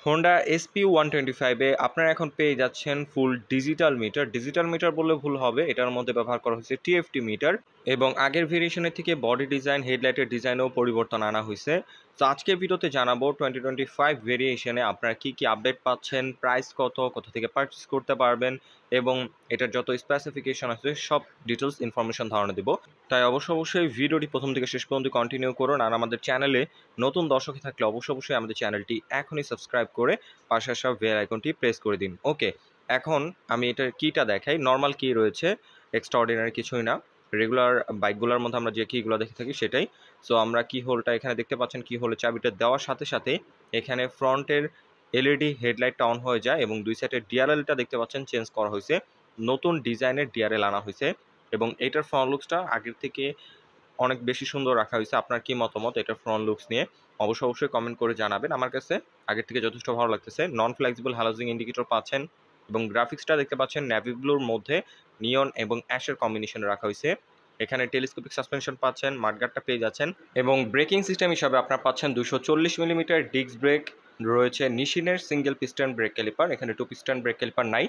Honda SP125 আপনারা এখন পেয়ে যাচ্ছেন full digital meter. Digital meter বললে ভুল হবে, এটার মধ্যে ব্যবহার করা হয়েছে TFT মিটার এবং আগের ভেরিয়েশনের থেকে বডি ডিজাইন, হেডলাইটের ডিজাইনেও পরিবর্তন আনা হয়েছে। তো আজকের ভিডিওতে জানাবো 2025 ভেরিয়েশনে আপনারা কি কি আপডেট পাচ্ছেন, প্রাইস কত, কোথা থেকে পারচেস করতে পারবেন এবং এটার যত স্পেসিফিকেশন আছে সব ডিটেলস ইনফরমেশন ধারণা দেবো। তাই অবশ্যই ভিডিওটি প্রথম থেকে শেষ পর্যন্ত কন্টিনিউ করুন। আর আমাদের চ্যানেলে নতুন দর্শক থাকলে অবশ্যই আমাদের চ্যানেলটি এখনই সাবস্ক্রাইব করে পাশে আসা বেল আইকনটি প্রেস করে দিন। ওকে, এখন আমি এটার কিটা দেখাই। নর্মাল কি রয়েছে, এক্সট্রাঅর্ডিনারি কিছুই না। রেগুলার বাইকগুলোর মধ্যে আমরা যে কিগুলো দেখে থাকি সেটাই। সো আমরা কি হোলটা এখানে দেখতে পাচ্ছেন, কি হোলের চাবিটা দেওয়ার সাথে সাথে এখানে ফ্রন্টের এলইডি হেডলাইটটা অন হয়ে যায় এবং দুই সাইডের ডিআরএলটা দেখতে পাচ্ছেন চেঞ্জ করা হয়েছে, নতুন ডিজাইনের ডিআরএল আনা হয়েছে এবং এটার ফ্রন্ট লুকসটা আগের থেকে অনেক বেশি সুন্দর রাখা হয়েছে। আপনার কি মতামত এটার ফ্রন্ট লুকস নিয়ে অবশ্যই কমেন্ট করে জানাবেন। আমার কাছে আগের থেকে যথেষ্ট ভালো লাগতেছে। নন ফ্লেক্সিবল হ্যালোজিং ইন্ডিকেটর পাচ্ছেন এবং গ্রাফিক্সটা দেখতে পাচ্ছেন নেভি ব্লুর মধ্যে নিয়ন এবং অ্যাশের কম্বিনেশনে রাখা হয়েছে। এখানে টেলিস্কোপিক সাসপেনশন পাচ্ছেন, মাডগার্ডটা পেয়ে যাচ্ছেন এবং ব্রেকিং সিস্টেম হিসাবে আপনারা পাচ্ছেন 240 মিলিমিটার ডিস্ক ব্রেক রয়েছে, নিশিনের সিঙ্গেল পিস্টন ব্রেক ক্যালিপার, এখানে 2 পিস্টন ব্রেক ক্যালিপার নাই।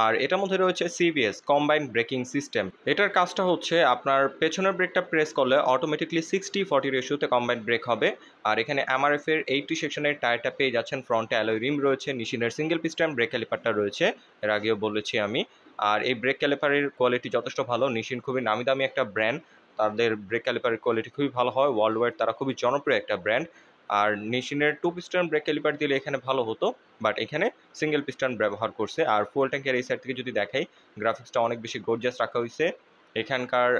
আর এটার মধ্যে রয়েছে CBS কম্বাইন্ড ব্রেকিং সিস্টেম। এটার কাজটা হচ্ছে আপনার পেছনের ব্রেকটা প্রেস করলে অটোমেটিকলি 60-40 রেশিওতে কম্বাইন্ড ব্রেক হবে। আর এখানে MRF এর 80 সেকশনের টায়ারটা পেয়ে যাচ্ছেন, ফ্রন্টে অ্যালয় রিম রয়েছে, নিশিনের সিঙ্গেল পিস্টন ব্রেক ক্যালিপারটা রয়েছে, এর আগেও বলেছি আমি। আর এই ব্রেক ক্যালিপারের কোয়ালিটি যথেষ্ট ভালো। নিশিন খুবই নামি দামি একটা ব্র্যান্ড, তাদের ব্রেক ক্যালিপারের কোয়ালিটি খুবই ভালো হয়, ওয়ার্ল্ড ওয়াইড তারা খুবই জনপ্রিয় একটা ব্র্যান্ড। আর নিশিনের 2 পিস্টন ব্রেক ক্যালিপার দিলে এখানে ভালো হতো, বাট এখানে সিঙ্গেল পিস্টন ব্যবহার করছে। আর ফুয়েল ট্যাঙ্কের এই সাইড থেকে যদি দেখাই, গ্রাফিক্সটা অনেক বেশি গর্জিয়াস রাখা হয়েছে। এখানকার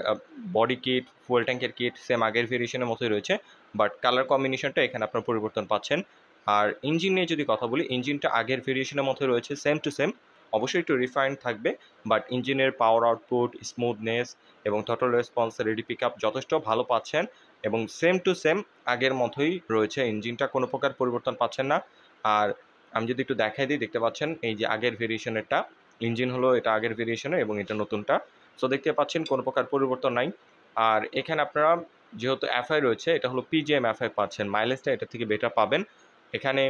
বডি কিট, ফুয়েল ট্যাঙ্কের কিট সেম আগের ভেরিয়েশনের মতোই রয়েছে, বাট কালার কম্বিনেশনটা এখানে আপনার পরিবর্তন পাচ্ছেন। আর ইঞ্জিন নিয়ে যদি কথা বলি, ইঞ্জিনটা আগের ভেরিয়েশনের মতোই রয়েছে, সেম টু সেম। অবশ্যই একটু রিফাইন্ড থাকবে, বাট ইঞ্জিনের পাওয়ার আউটপুট, স্মুথনেস এবং throttle response, ready pick up যথেষ্ট ভালো পাচ্ছেন এবং সেম টু সেম আগের মতোই রয়েছে। ইঞ্জিনটা কোনো প্রকার পরিবর্তন পাচ্ছেন না। আর আমি যদি একটু দেখাই দিই, দেখতে পাচ্ছেন এই যে আগের ভেরিয়েশনেরটা ইঞ্জিন হলো, এটা আগের ভেরিয়েশনের এবং এটা নতুনটা। সো দেখতে পাচ্ছেন কোনো প্রকার পরিবর্তন নাই। আর এখানে আপনারা যেহেতু এফআই রয়েছে, এটা হলো PGM এফআই পাচ্ছেন, মাইলেজটা এটা থেকে বেটার পাবেন। এখানে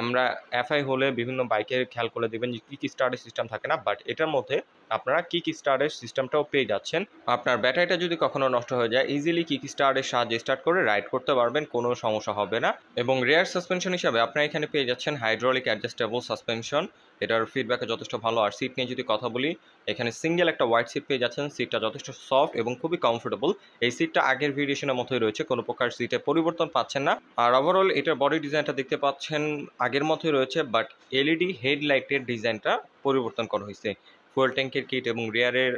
আমরা এফআই হলে বিভিন্ন বাইকের খেয়াল করে দেবেন যে কিক স্টার্টের সিস্টেম থাকে না, বাট এটার মধ্যে আপনারা কিক স্টার্টের সিস্টেমটাও পেয়ে যাচ্ছেন। আপনার ব্যাটারিটা যদি কখনো নষ্ট হয়ে যায়, ইজিলি কিক স্টার্টের সাহায্যে স্টার্ট করে রাইড করতে পারবেন, কোনো সমস্যা হবে না। এবং রেয়ার সাসপেনশন হিসাবে আপনারা এখানে পেয়ে যাচ্ছেন হাইড্রোলিক অ্যাডজাস্টেবল সাসপেনশন, এটার ফিডব্যাকে যথেষ্ট ভালো। আর সিট নিয়ে যদি কথা বলি, এখানে সিঙ্গেল একটা হোয়াইট সিট পেয়ে যাচ্ছেন, সিটটা যথেষ্ট সফট এবং খুবই কমফোর্টেবল। এই সিটটা আগের ভেরিয়েশনের মতোই রয়েছে, কোনো প্রকার সিটে পরিবর্তন পাচ্ছেন না। আর ওভারঅল এটার বডি ডিজাইনটা দেখতে পাচ্ছেন আগের মতোই রয়েছে, বাট এলইডি হেডলাইটের ডিজাইনটা পরিবর্তন করা হয়েছে। ফুয়েল ট্যাঙ্কের কিট এবং রিয়ারের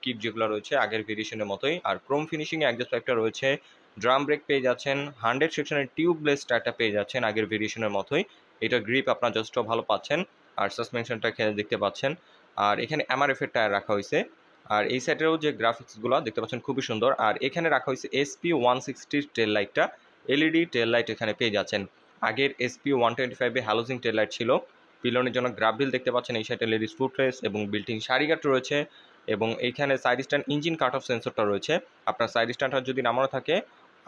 কিট যেগুলো রয়েছে আগের ভেরিয়েশনের মতোই। আর ক্রোম ফিনিশিংয়ে অ্যাডজাস্ট একটা রয়েছে, ড্রাম ব্রেক পেয়ে যাচ্ছেন, 100 সেকশনের টিউবলেস টায়ারটা পেয়ে যাচ্ছেন আগের ভেরিয়েশনের মতোই। এটা গ্রিপ আপনার যথেষ্ট ভালো পাচ্ছেন। আর সাসপেনশনটা খেলে দেখতে পাচ্ছেন। আর এখানে MRF এর টায়ার রাখা হয়েছে। আর এই সাইডেরও যে গ্রাফিক্সগুলো দেখতে পাচ্ছেন খুবই সুন্দর। আর এখানে রাখা হয়েছে SP160 টেল লাইটটা, এলইডি টেল লাইট এখানে পেয়ে যাচ্ছেন। আগের SP125 হ্যালোজিং টেল লাইট ছিল। পিলনের জন্য গ্রাফবিল দেখতে পাচ্ছেন, এই সাইডে লেডিস ফুটরেস এবং বিল্টিং সারিগাট রয়েছে এবং এইখানে side stand engine cut off সেন্সরটা রয়েছে। আপনার সাইড স্ট্যান্ডটা যদি নামানো থাকে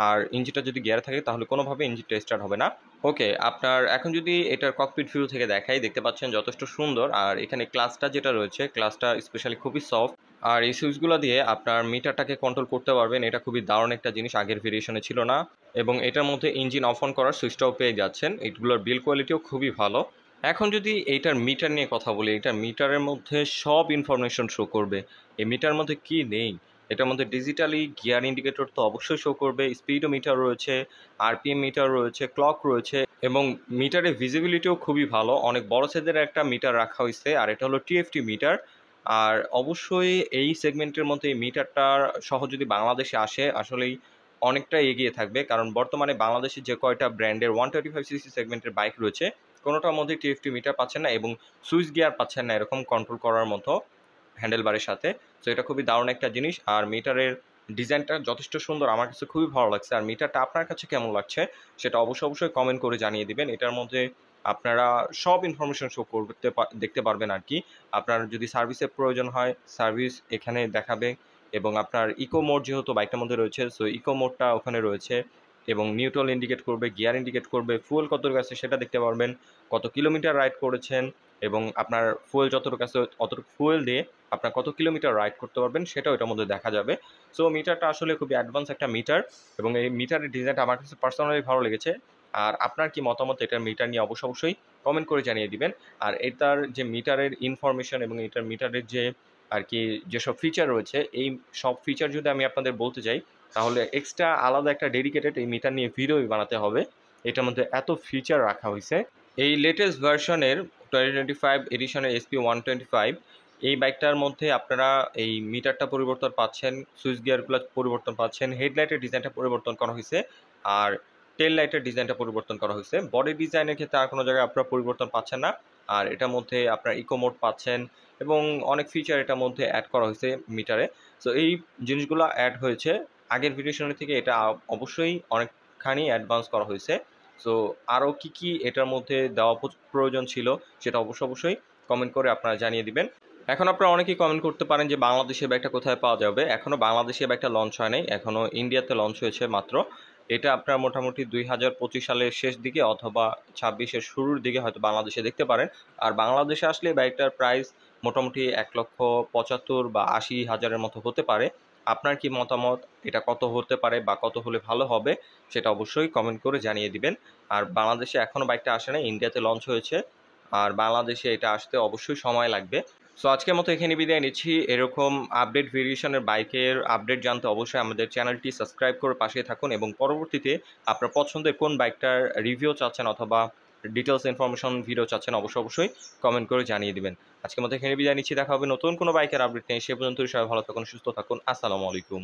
আর ইঞ্জিনটা যদি গিয়ারে থাকে তাহলে কোনোভাবে ইঞ্জিনটা স্টার্ট হবে না। ওকে, আপনার এখন যদি এটার ককপিট ভিউ থেকে দেখাই, দেখতে পাচ্ছেন যথেষ্ট সুন্দর। আর এখানে ক্লাসটা যেটা রয়েছে, ক্লাসটা স্পেশালি খুবই সফট। আর এই সুইচগুলো দিয়ে আপনার মিটারটাকে কন্ট্রোল করতে পারবেন, এটা খুবই দারুণ একটা জিনিস, আগের ভেরিয়েশনে ছিল না। এবং এটার মধ্যে ইঞ্জিন অফ অন করার সুইচটাও পেয়ে যাচ্ছেন। এইগুলোর বিল কোয়ালিটিও খুবই ভালো। এখন যদি এইটার মিটার নিয়ে কথা বলি, এটার মিটারের মধ্যে সব ইনফরমেশন শো করবে। এই মিটার মধ্যে কি নেই, এটার মধ্যে ডিজিটালি গিয়ার ইন্ডিকেটর তো অবশ্যই শো করবে, স্পিডও মিটার রয়েছে, RPM মিটার রয়েছে, ক্লক রয়েছে এবং মিটারের ভিজিবিলিটিও খুবই ভালো। অনেক বড় সাইজের একটা মিটার রাখা হয়েছে, আর এটা হলো TFT মিটার। আর অবশ্যই এই সেগমেন্টের মধ্যে এই মিটারটার সহ যদি বাংলাদেশে আসে, আসলেই অনেকটা এগিয়ে থাকবে। কারণ বর্তমানে বাংলাদেশে যে কয়টা ব্র্যান্ডের 125cc সেগমেন্টের বাইক রয়েছে, কোনোটার মধ্যে TFT মিটার পাচ্ছেন না এবং সুইচ গিয়ার পাচ্ছেন না এরকম কন্ট্রোল করার মতো হ্যান্ডেলবারের সাথে। সো এটা খুবই দারুণ একটা জিনিস। আর মিটারের ডিজাইনটা যথেষ্ট সুন্দর, আমার কাছে খুবই ভালো লাগছে। আর মিটারটা আপনার কাছে কেমন লাগছে সেটা অবশ্যই কমেন্ট করে জানিয়ে দিবেন। এটার মধ্যে আপনারা সব ইনফরমেশন শো করতে দেখতে পারবেন আর কি। আপনার যদি সার্ভিসের প্রয়োজন হয়, সার্ভিস এখানে দেখাবে এবং আপনার ইকো মোড যেহেতু বাইকটার মধ্যে রয়েছে, সো ইকো মোডটা ওখানে রয়েছে এবং নিউট্রাল ইন্ডিকেট করবে, গিয়ার ইন্ডিকেট করবে, ফুয়েল কত গেছে সেটা দেখতে পারবেন। কত কিলোমিটার রাইড করেছেন এবং আপনার ফুয়েল যতটুকু আছে অতটুকু ফুয়েল দিয়ে আপনার কত কিলোমিটার রাইড করতে পারবেন সেটাও এটার মধ্যে দেখা যাবে। সো মিটারটা আসলে খুবই অ্যাডভান্স একটা মিটার এবং এই মিটারের ডিজাইনটা আমার কাছে পার্সোনালি ভালো লেগেছে। আর আপনার কি মতামত এটার মিটার নিয়ে অবশ্যই কমেন্ট করে জানিয়ে দিবেন। আর এটার যে মিটারের ইনফরমেশন এবং এটার মিটারের যে আর কি যেসব ফিচার রয়েছে, এই সব ফিচার যদি আমি আপনাদের বলতে যাই তাহলে এক্সট্রা আলাদা একটা ডেডিকেটেড এই মিটার নিয়ে ভিডিওই বানাতে হবে। এটার মধ্যে এত ফিচার রাখা হয়েছে। এই লেটেস্ট ভার্সনের 2025 এডিশনের SP125 এই বাইকটার মধ্যে আপনারা এই মিটারটা পরিবর্তন পাচ্ছেন, সুইচ গিয়ারগুলো পরিবর্তন পাচ্ছেন, হেডলাইটের ডিজাইনটা পরিবর্তন করা হয়েছে আর টেল লাইটের ডিজাইনটা পরিবর্তন করা হয়েছে। বডি ডিজাইনের ক্ষেত্রে আর কোনো জায়গায় আপনারা পরিবর্তন পাচ্ছেন না। আর এটার মধ্যে আপনার ইকো মোড পাচ্ছেন এবং অনেক ফিচার এটার মধ্যে অ্যাড করা হয়েছে মিটারে। সো এই জিনিসগুলো অ্যাড হয়েছে আগের ভিডিওশনের থেকে, এটা অবশ্যই অনেকখানি অ্যাডভান্স করা হয়েছে। সো আরও কী এটার মধ্যে দেওয়া প্রয়োজন ছিল সেটা অবশ্যই কমেন্ট করে আপনারা জানিয়ে দিবেন। এখন আপনারা অনেকেই কমেন্ট করতে পারেন যে বাংলাদেশে ব্যাগটা কোথায় পাওয়া যাবে। এখনও বাংলাদেশে ব্যাগটা লঞ্চ হয় নাই, এখনও ইন্ডিয়াতে লঞ্চ হয়েছে মাত্র। এটা আপনার মোটামুটি 2025 সালের শেষ দিকে অথবা 26-এর শুরুর দিকে হয়তো বাংলাদেশে দেখতে পারেন। আর বাংলাদেশে আসলে বাইকটার প্রাইস মোটামুটি 1,75,000 বা 80,000-এর মতো হতে পারে। আপনার কি মতামত, এটা কত হতে পারে বা কত হলে ভালো হবে সেটা অবশ্যই কমেন্ট করে জানিয়ে দিবেন। আর বাংলাদেশে এখনও বাইকটা আসে নাই, ইন্ডিয়াতে লঞ্চ হয়েছে আর বাংলাদেশে এটা আসতে অবশ্যই সময় লাগবে। সো আজকের মতো এখানে বিদায় নিচ্ছি। এরকম আপডেট ভেরিয়েশনের বাইকের আপডেট জানতে অবশ্যই আমাদের চ্যানেলটি সাবস্ক্রাইব করে পাশে থাকুন এবং পরবর্তীতে আপনার পছন্দের কোন বাইকটার রিভিউ চাচ্ছেন অথবা ডিটেলস ইনফরমেশন ভিডিও চাচ্ছেন অবশ্যই কমেন্ট করে জানিয়ে দিবেন। আজকের মতো এখানে বিদায় নিচ্ছি, দেখা হবে নতুন কোনো বাইকের আপডেট নিয়ে। সে পর্যন্ত সবাই ভালো থাকুন, সুস্থ থাকুন। আসসালামু আলাইকুম।